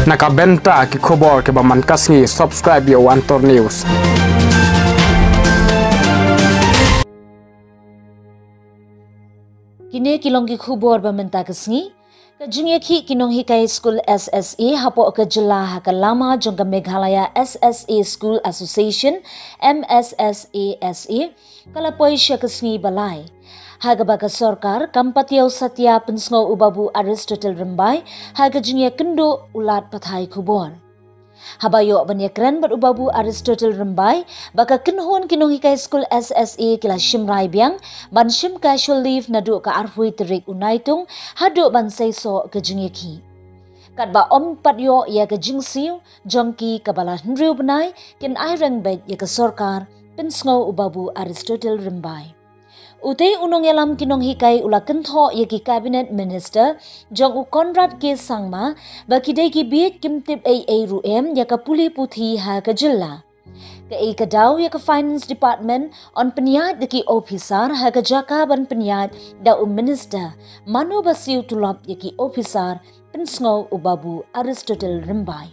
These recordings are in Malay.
Nakabenta ki khobor ke baman kasni subscribe yo Antor News. Kini kilong ki khobor bamenta kasni Kajungye ki kinong hikai school SSA hapo ke jela hakalama jongka Meghalaya SSA School Association MSSASA kalapoi shakasni balai hagabaga sarkar kampatiau satya pensngo ubabu Aristotle Rembai hagajungye kendo ulat pathai khubor habayo banyakran berubabu Aristotle Rembai baka kenhon kinong hikai school SSA kila shimrai biang ban shim casual leave nadu ka arhui terik unaitung hadu ban seiso kejungye ki katba om patyo ya kejingsiu jongki kabala hnriu benai kin airang bet ya ka sarkar pensngo ubabu Aristotle Rembai Utai unong yalam kinong hikai ula kentho yaki cabinet minister jong u Conrad K Sangma bakidai ki bit kimtip AA ruem yaka puli puthi ha ka jilla ka ai kadaw yaka finance department on penyat yaki officer ha ka jaka ban penyat da minister mano basiu tulap yaki officer pensngo ubabu Aristotle Rembai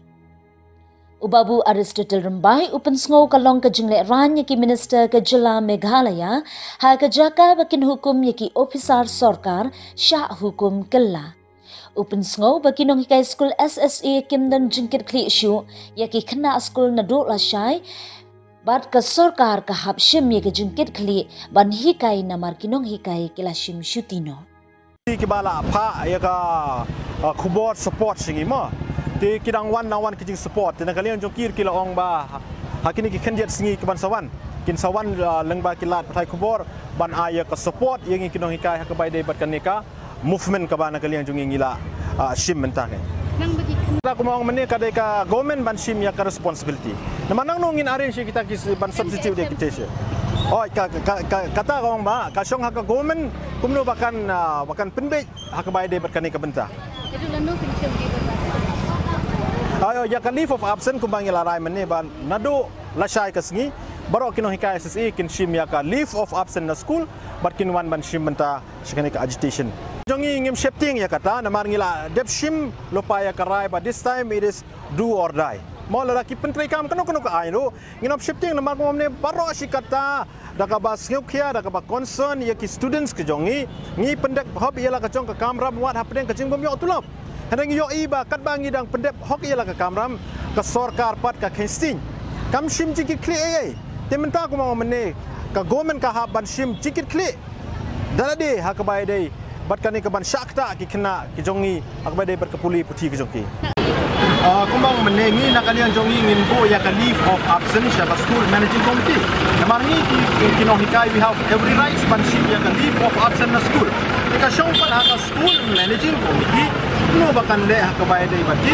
Ubabu Aristotle Rembai upensngo kalong ka jingle ran yaki minister ka jila Meghalaya ha ka jaka bakin hukum yaki officer sarkar syah hukum kella. Upensngo bakinong hikai school SSA kimdan jingkit kli isyu yaki kena school na do lasyai bat ka sarkar ka hapshim yaki jingkit kli ban hikai namar kinong hikai kilashim syutino. Kibala pa yaka kubor support singi mo. Ti kidang wan kijing support na kalian jongkir kila ong ba hakini ki kendiat singi kiban sawan kin sawan lengba kilat patai kubor ban aya ka support yang kinong hikai hakabai dei batkan nika movement ka ba na kalian jongi ngila shim mentang nang bagi aku mau meni kadai ka government ban shim ya ka responsibility na manang nongin arrange kita ki ban substitute deputation oh kata ong ba ka syong haka government kumno bakan penbej hakabai dei batkan nika benta itu lanu pensiun di Ayo ya kan leave of absence kumbang ilarai meni ban nado lasai kasngi baro kinong hikai SSA kin shim ya ka leave of absence na school bat kin wan ban shim menta shikani ka agitation jongi ngim shifting ya kata na mar ngila dep shim lopaya karai but this time it is do or die mo lalaki pentri kam kano ka aino nginop shifting na mar ngomne baro shikata daka ba skya daka ba concern ya ki students ke jongi ngi pendek hob yala ka jong ka kamra muat hapden ka jing bom yo tulop Hadang yo iba kat bangi dang pendep hok ialah ka kamram ka sarkar pat ka kesting kam shim jiki kli ai tementa ko mau mene ka government ka haban shim jikit kli dalade hakabai dei bat kani ka ban shakta ki kena ki jongi hakabai dei ber ka puli puthi ki jongi kumbang mene ngi na kalian jongi ngin bo ya ka leave of absence ya ka school managing committee namar ngi ki no hikai we have every rights ban shim ya ka leave of absence na school ka show pan ha ka school managing committee no bakan le hakabai dei bati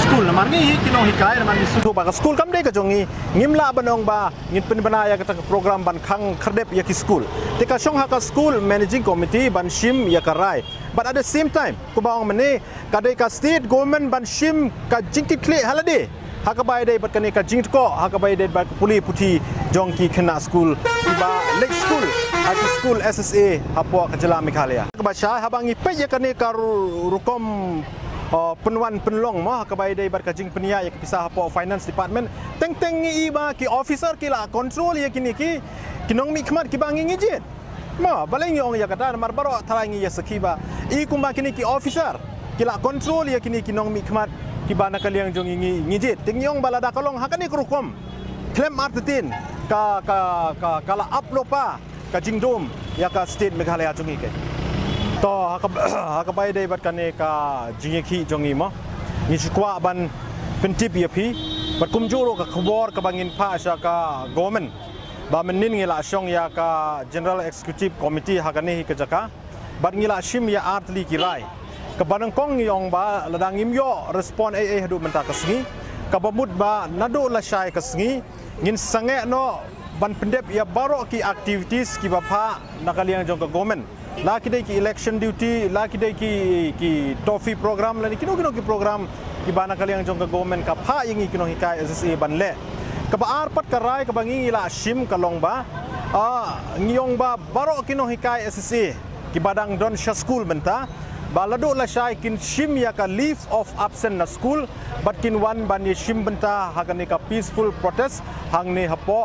school namar ngi kinong hikai namar ni sudu ba school kam dei ka jongi ngimla banong ba ngin penbana ya ka program ban khang khardep ya ki school te ka shong ha ka school managing committee ban shim ya ka rai but at the same time ko baong mane kadai ka state government ban shim ka jingkit kle halade hakabai dei bat kane ka jingt ko hakabai dei ba puli puthi jongki khna school ba lake school aki school SSA hapo ka jela Meghalaya ka ba sha habangi pe ya kane ka rukom penwan penlong mo hakabai dei bat ka jing penia ya pisah hapo finance department teng ngi ba ki officer kila control ya kini ki kinong mi khmat ki bangi ngi jet ma baleng yong ya kata mar baro tharangi ya sakiba I kumba kini ki officer kila control ya kini kinong mi khmat ki bana kaliang jong ngi jet ting yong balada kalong hakani krukom claim martin kala uplopa ka jingdom ya ka state Meghalaya jongi ke to hakabai dei bat kane ka jingeki jongi mo ni chukwa ban pentip ya phi bat kumjuro ka khobor ka bangin pha sha ka government ba menin ngila syong ya ka general executive committee hakane hi ka jaka bat ngila shim ya artli kirai ka banang kong yong ba ladang imyo respond hadu menta kasngi ka bamut ba nado la shai kasngi ngin sange no ban pendep ya baro ki activities ki bapha nakaliang jong ka government la ki dei ki election duty la ki dei ki tofi program la ni kino ki program ki bana kaliang jong ka government ka pha yingi kino hikai SSA ban le ka ba arpat ka rai ka bangi la shim ka long ba ngiyong ba baro kino hikai SSA ki badang don sha school benta balado la syai kin shim ya ka leave of absence na school but kin wan ban ye shim benta hakani ka peaceful protest hang ni hapo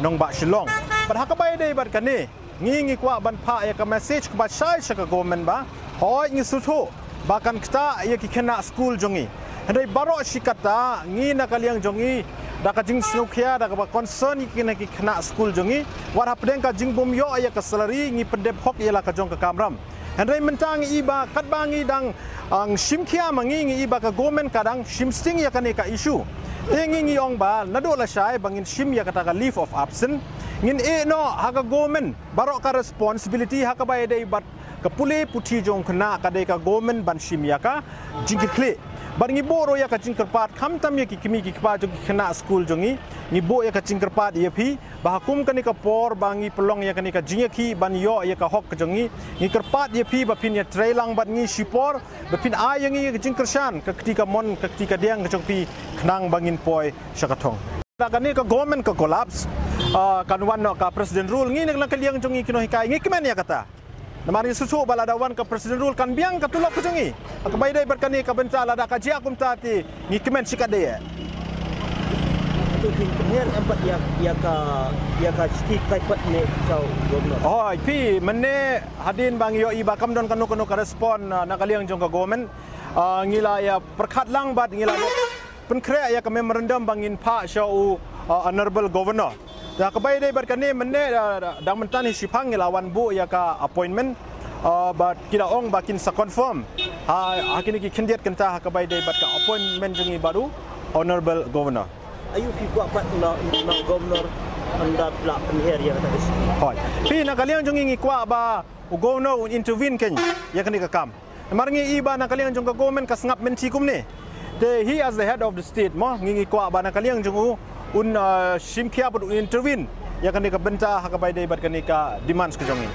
nong ba shilong but hakabai dei bat kani ngi kwa ban pha ya ka message ka ba syai sha ka government ba hoi ngi sutu bakan kita ya ki kena school jongi handai baro shikata ngi na kaliang jongi da ka jing snukia da ka ba concern ki kena school jongi war hapdeng ka jing bom yo ya ka salary ngi pendep hok ya la ka jong ka kamram handai mentang iba kat bangi dang ang shimkia mangi iba ka government kadang shimsting ya ka issue ngi ong ba nado la syai bangin shim ya kata ka leave of absence ngin no haka government baro ka responsibility haka ba dei bat ka pule puthi jong kena ka dei ka government ban shim ya ka jingkle bar ngi boro ya ka cingkerpat kham tam ya ki kimi ki pa jong kena school jongi ngi bo ya ka cingkerpat ya phi ba hukum kani ka por bangi pelong ya kani ka jingki ban yo ya ka hok jongi ngi kerpat ya phi ba phin ya trailang bat ngi shipor ba phin a yang ngi jingkershan ka ketika mon ka ketika diang ka jong pi khnang bangin poi syakathong da kani ka government ka collapse kan wan no ka president rule ngi nak kaliang jongi kino hikai ngi kemen ya kata namari susu baladawan ka president rule kan biang ka tulok jongi ka baidai berkani ka benta lada ka jia kum tati ngi kemen sikade ya tu kemudian empat ya ka stik kai pat ne sau governor oh pi menne hadin bang yo iba kam don kanu ka respon na kaliang jong ka government ngila ya perkhat lang bat ngila penkre ya ka memorandum bangin pha show honorable governor ya ka bai dei berkani menne dang mentan sipang ngelawan bu ya ka appointment but kira ong bakin sa confirm hakini ki kendiat kenta ka bai dei bat ka appointment jengi baru honorable governor ayu ki ku apat na governor anda plak penher ya kata hoi pi na kaliang jongi ngi kwa ba governor intervene ken ya kani ka kam maringi iba na kaliang jong ka government ka sngap menti kum ne he as the head of the state mo ngi kwa ba na kaliang jong shimkia but intervene ya kani ka benta hakabai dei bat kani ka demands ka jongi